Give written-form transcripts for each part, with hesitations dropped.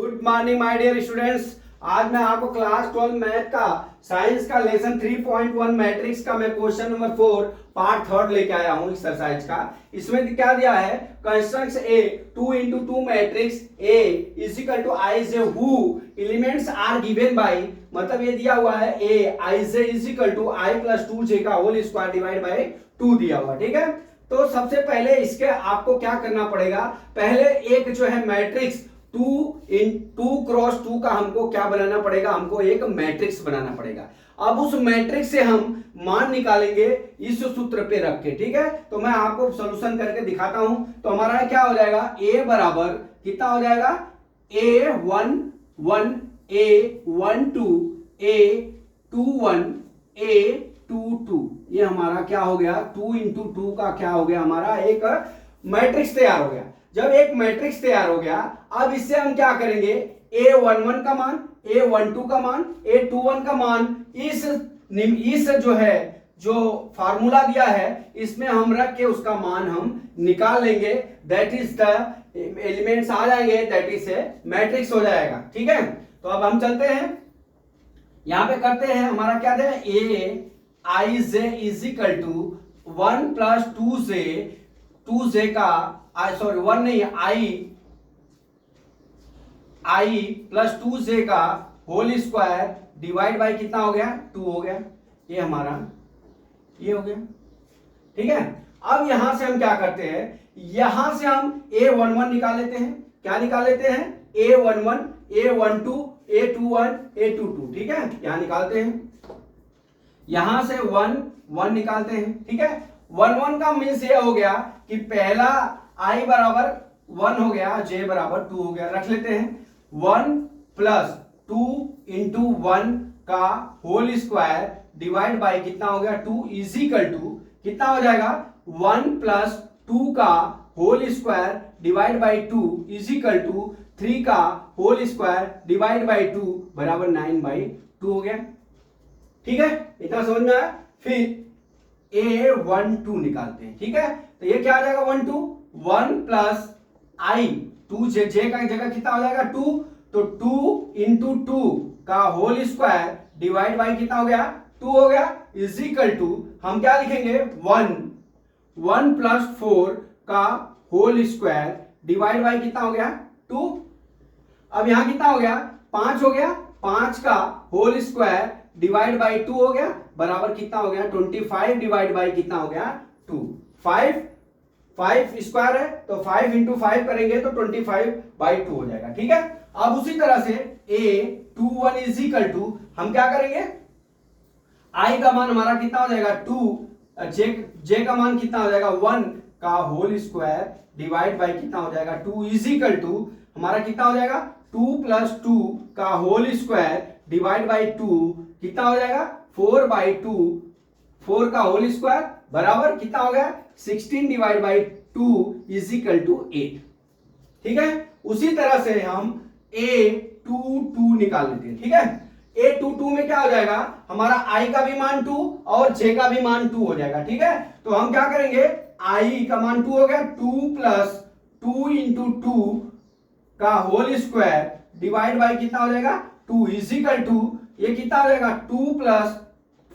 Good morning my dear students. आज मैं आपको क्लास 12 मैथ का साइंस का लेसन 3.1 मैट्रिक्स का मैं क्वेश्चन नंबर 4 पार्ट 3 लेके आया हूं एक्सरसाइज का। इसमें क्या दिया है, construct a 2 into 2 matrix a is equal to i j whose elements are given by, मतलब ये दिया हुआ है a i j is equal to i plus 2 j का होल स्क्वायर डिवाइड बाय 2 दिया हुआ। ठीक है, तो सबसे पहले इसके आपको क्या करना पड़ेगा, पहले एक जो है मैट्रिक्स 2 क्रॉस 2 का हमको क्या बनाना पड़ेगा, हमको एक मैट्रिक्स बनाना पड़ेगा। अब उस मैट्रिक्स से हम मान निकालेंगे इस सूत्र पे रख के। ठीक है, तो मैं आपको सॉल्यूशन करके दिखाता हूं। तो हमारा क्या हो जाएगा, a बराबर कितना हो जाएगा, a1 1 a1 2 a2 1 a2 2, ये हमारा क्या हो गया, 2 into 2 का क्या हो गया, हमारा एक मैट्रिक्स तैयार हो गया। जब एक मैट्रिक्स तैयार हो गया, अब इससे हम क्या करेंगे, a11 का मान, a12 का मान, a21 का मान, इस जो है जो फार्मूला दिया है इसमें हम रख के उसका मान हम निकाल लेंगे। दैट इज द एलिमेंट्स आ जाएंगे, दैट इज ए मैट्रिक्स हो जाएगा। ठीक है, तो अब हम चलते हैं यहां पे करते हैं। हमारा क्या है, a i j is equal to 1 plus 2 j का सॉरी 1 नहीं, आई प्लस 2 जे का होल स्क्वायर डिवाइड बाय कितना हो गया, 2 हो गया। ये हमारा ये हो गया। ठीक है, अब यहां से हम क्या करते हैं, यहां से हम a11 निकाल लेते हैं। क्या निकाल लेते हैं, a11 a12 a21 a22। ठीक है, यहां निकालते हैं, यहां से 1 1 निकालते हैं। ठीक है, 1 1 का मीन्स ये हो गया कि पहला i बराबर 1 हो गया, j बराबर 2 हो गया। रख लेते हैं 1 प्लस 2 इंटू 1 का होल स्क्वायर डिवाइड बाय कितना हो गया, 2 इज इक्वल टू कितना हो जाएगा, 1 प्लस 2 का whole square divide by 2 is equal to 3 का होल स्क्वायर डिवाइड बाय 2 बराबर 9/2 हो गया। ठीक है, इतना समझ में आया। फिर a12 निकालते हैं। ठीक है, तो ये क्या आ जाएगा, 1 प्लस आई 2 जे का जगह कितना हो जाएगा 2, तो 2 इंटू 2 का होल स्क्वायर डिवाइड बाई कितना हो गया, 2 हो गया, इज इक्वल टू हम क्या लिखेंगे, 1 प्लस 4 का होल स्क्वायर डिवाइड बाई कितना हो गया, 2। अब यहां कितना हो गया, 5 हो गया, 5 का होल स्क्वायर डिवाइड बाई 2 हो गया, बराबर कितना हो गया, 25 डिवाइड बाई कितना हो गया, 2। 5 स्क्वायर है तो 5 इंटू 5 करेंगे तो 25/2 हो जाएगा। ठीक है, अब उसी तरह से a21 इज इक्वल टू हम क्या करेंगे, i का मान हमारा कितना हो जाएगा 2, j का मान कितना हो जाएगा 1 का होल स्क्वायर डिवाइड बाय कितना हो जाएगा 2 इज इक्वल टू हमारा कितना हो जाएगा 2 प्लस 2 का होल स्क्वायर डिवाइड बाय 2 कितना हो जाएगा 4/2, 4 का होल स्क्वायर बराबर कितना हो गया 16 divide by 2 is equal to 8। ठीक है, उसी तरह से हम a22 निकाल लेते हैं। ठीक है, a22 में क्या हो जाएगा, हमारा i का भी मान 2 और j का भी मान 2 हो जाएगा। ठीक है, तो हम क्या करेंगे, i का मान 2 हो गया, 2 प्लस 2 इंटू 2 का होल स्क्वायर डिवाइड बाई कितना हो जाएगा 2 इज इक्वल टू ये कितना हो जाएगा 2 प्लस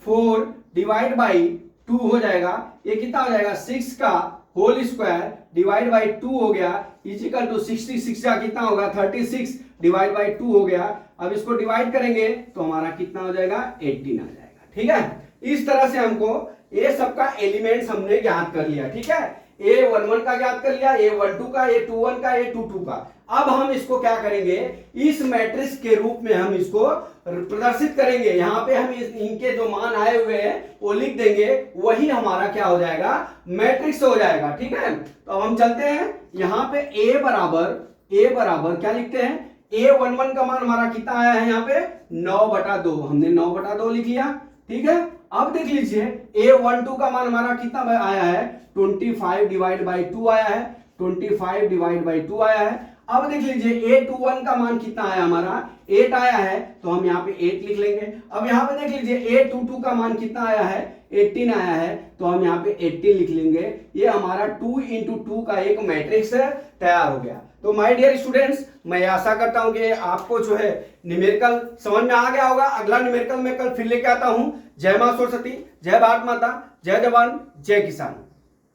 4 डिवाइड बाई 2 हो जाएगा, ये कितना हो जाएगा 6 का होल स्क्वायर डिवाइड बाई 2 हो गया, इज इक्वल टू 66 का कितना होगा 36 डिवाइड बाई 2 हो गया। अब इसको डिवाइड करेंगे तो हमारा कितना हो जाएगा 18 आ जाएगा। ठीक है, इस तरह से हमको ये सबका एलिमेंट्स हमने ज्ञात कर लिया। ठीक है, a11 का ज्ञात कर लिया, a12 का, a21 का, a22 का। अब हम इसको क्या करेंगे, इस मैट्रिक्स के रूप में हम इसको प्रदर्शित करेंगे। यहां पे हम इनके जो मान आए हुए हैं वो लिख देंगे, वही हमारा क्या हो जाएगा, मैट्रिक्स हो जाएगा। ठीक है, तो अब हम चलते हैं यहां पे a बराबर क्या लिखते हैं, a11 का मान हमारा कितना आया है, यहाँ पे 9/2, हमने 9/2 लिख लिया। ठीक है, अब देख लीजिए a12 का मान हमारा कितना आया है, 25 डिवाइड बाई 2 आया है, 25 डिवाइड बाई 2 आया है। अब देख लीजिए a21 का मान कितना आया, हमारा 8 आया है, तो हम यहाँ पे 8 लिख लेंगे। अब यहाँ पे देख लीजिए a22 का मान कितना आया है, 18 आया है, तो हम यहाँ पे 18 लिख लेंगे। ये हमारा 2 into 2 का एक मैट्रिक्स तैयार हो गया। तो माय डियर स्टूडेंट्स, मैं आशा करता हूं कि आपको जो है न्यूमेरिकल समझ में आ गया होगा। अगला न्यूमेरिकल मैं कल फिर लेके आता हूं। जय मां सरस्वती, जय भारत माता, जय जवान, जय किसान।